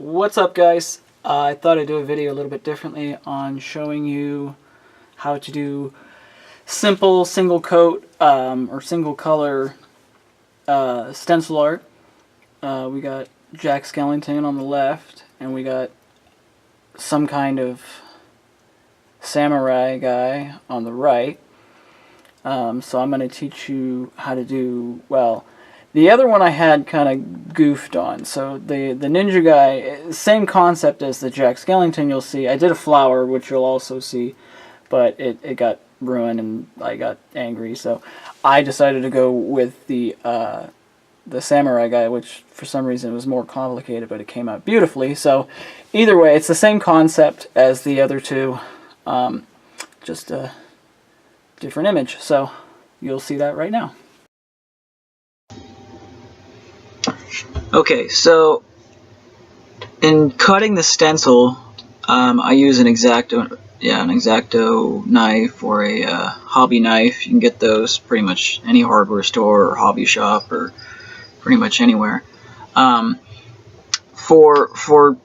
What's up, guys? I thought I'd do a video a little bit differently on showing you how to do simple single coat or single color stencil art. We got Jack Skellington on the left, and we got some kind of samurai guy on the right. So I'm going to teach you how to do, well, the other one I had kind of goofed on. So the ninja guy, same concept as the Jack Skellington you'll see. I did a flower, which you'll also see, but it got ruined and I got angry. So I decided to go with the samurai guy, which for some reason was more complicated, but it came out beautifully. So either way, it's the same concept as the other two, just a different image. So you'll see that right now. Okay, so in cutting the stencil, I use an X-Acto knife or a hobby knife. You can get those pretty much any hardware store or hobby shop or pretty much anywhere. For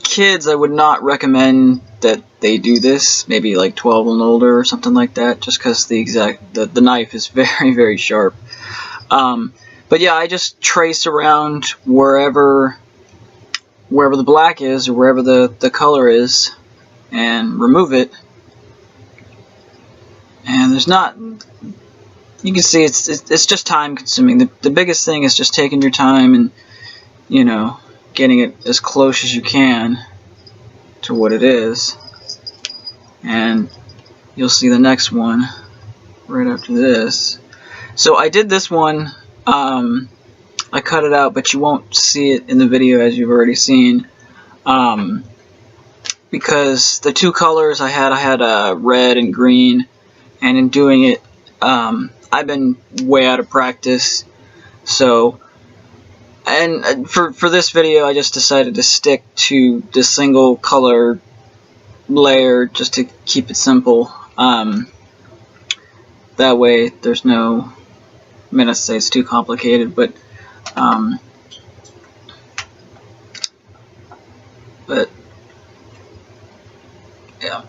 kids, I would not recommend that they do this. Maybe like 12 and older or something like that, just because the knife is very, very sharp. But yeah, I just trace around wherever the black is or wherever the color is and remove it. And there's not, you can see it's just time consuming. The biggest thing is just taking your time and, you know, getting it as close as you can to what it is. And you'll see the next one right after this. So I did this one, I cut it out, but you won't see it in the video as you've already seen, because the two colors I had red and green, and in doing it, I've been way out of practice. So, and for this video, I just decided to stick to the single color layer just to keep it simple. That way, there's no, I mean, I say it's too complicated, but yeah.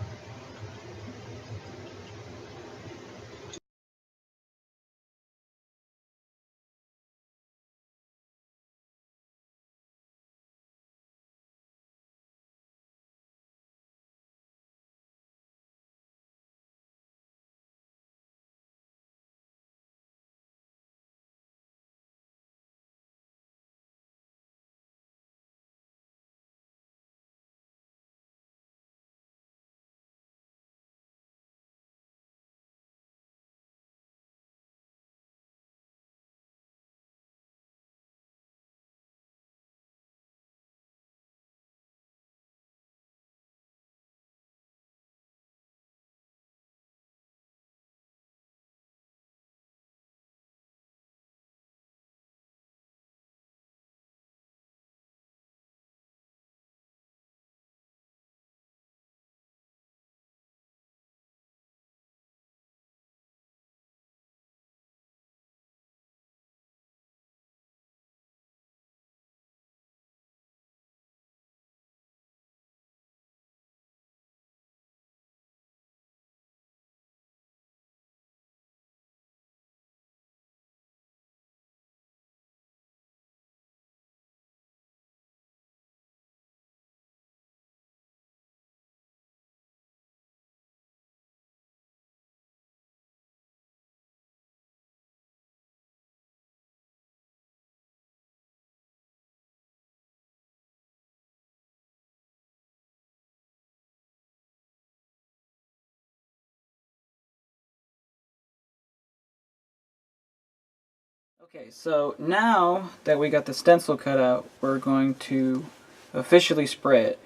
Okay, so now that we got the stencil cut out, we're going to officially spray it.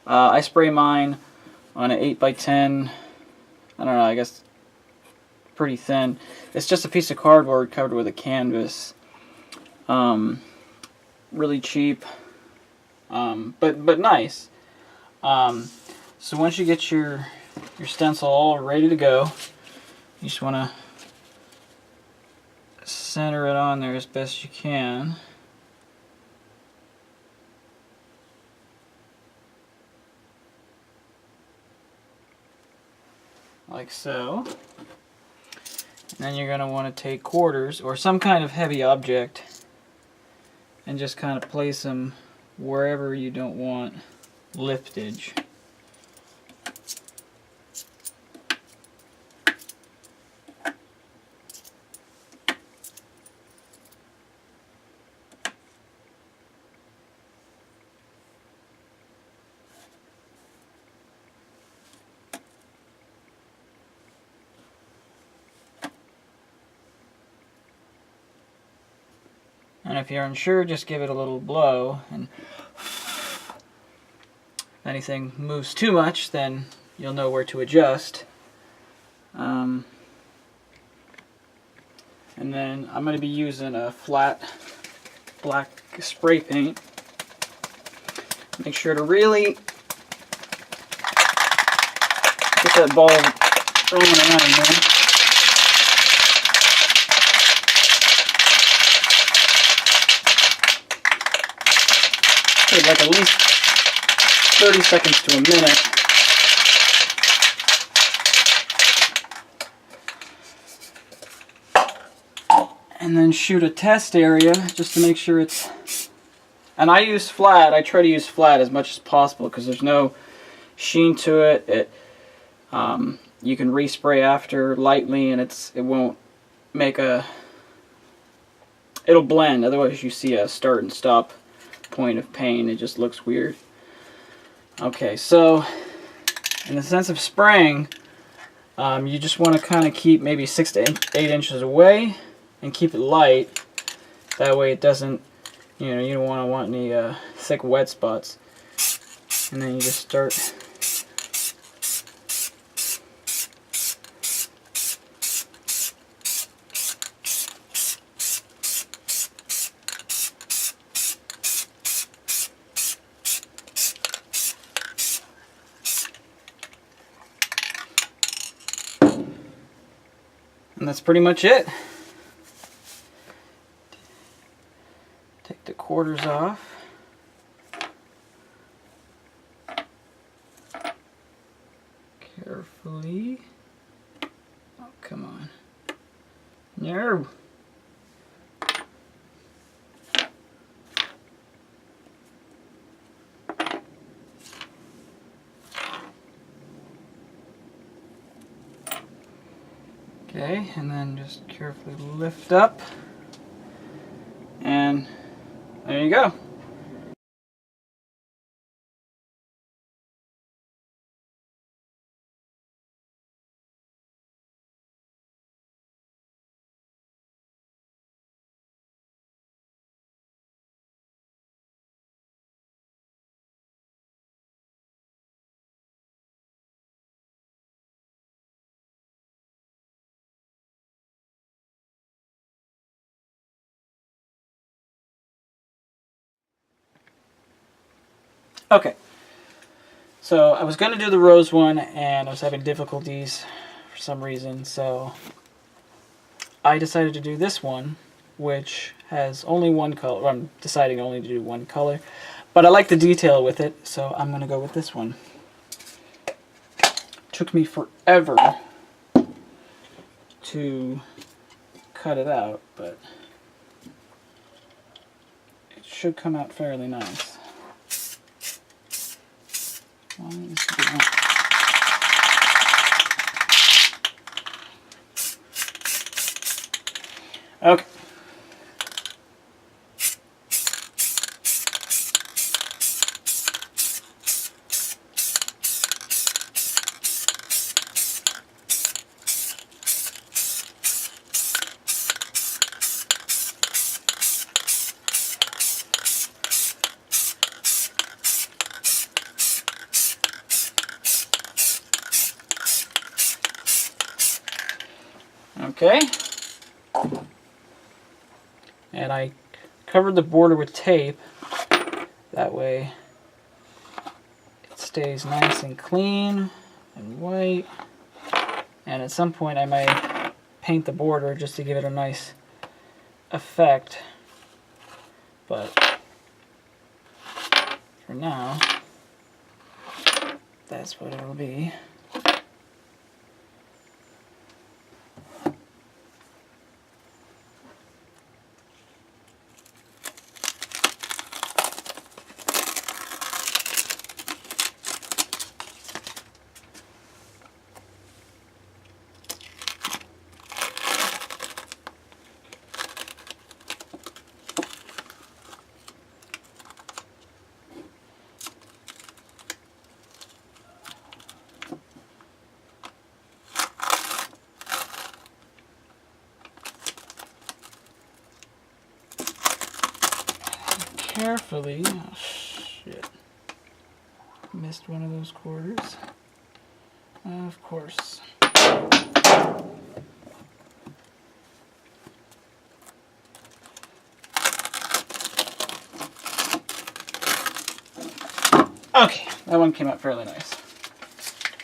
I spray mine on an 8x10, I don't know, I guess pretty thin. It's just a piece of cardboard covered with a canvas. Really cheap, but nice. So once you get your stencil all ready to go, you just want to center it on there as best you can. like so. And then you're going to want to take quarters or some kind of heavy object and just kind of place them wherever you don't want liftage. And if you're unsure, just give it a little blow, and if anything moves too much, then you'll know where to adjust. And then I'm going to be using a flat black spray paint. Make sure to really get that ball rolling around in there. Take like at least 30 seconds to a minute. And then shoot a test area just to make sure it's... And I use flat. I try to use flat as much as possible because there's no sheen to it. You can respray after lightly, and it won't make a... It'll blend. Otherwise, you see a start and stop point of paint. It just looks weird. Okay, so in the sense of spraying, you just want to kind of keep maybe 6 to 8 inches away and keep it light. That way it doesn't, you don't want any thick wet spots. And then you just start and that's pretty much it. Take the quarters off. Carefully. Oh, come on. No. Okay, and then just carefully lift up, and there you go. Okay, so I was going to do the rose one, and I was having difficulties for some reason, so I decided to do this one, which has only one color. I'm deciding only to do one color, but I like the detail with it, so I'm going to go with this one. Took me forever to cut it out, but it should come out fairly nice. Okay. Okay, and I covered the border with tape, that way it stays nice and clean and white, and at some point I might paint the border just to give it a nice effect, but for now, that's what it'll be. carefully. Oh, shit. Missed one of those quarters. Of course. Okay, that one came out fairly nice.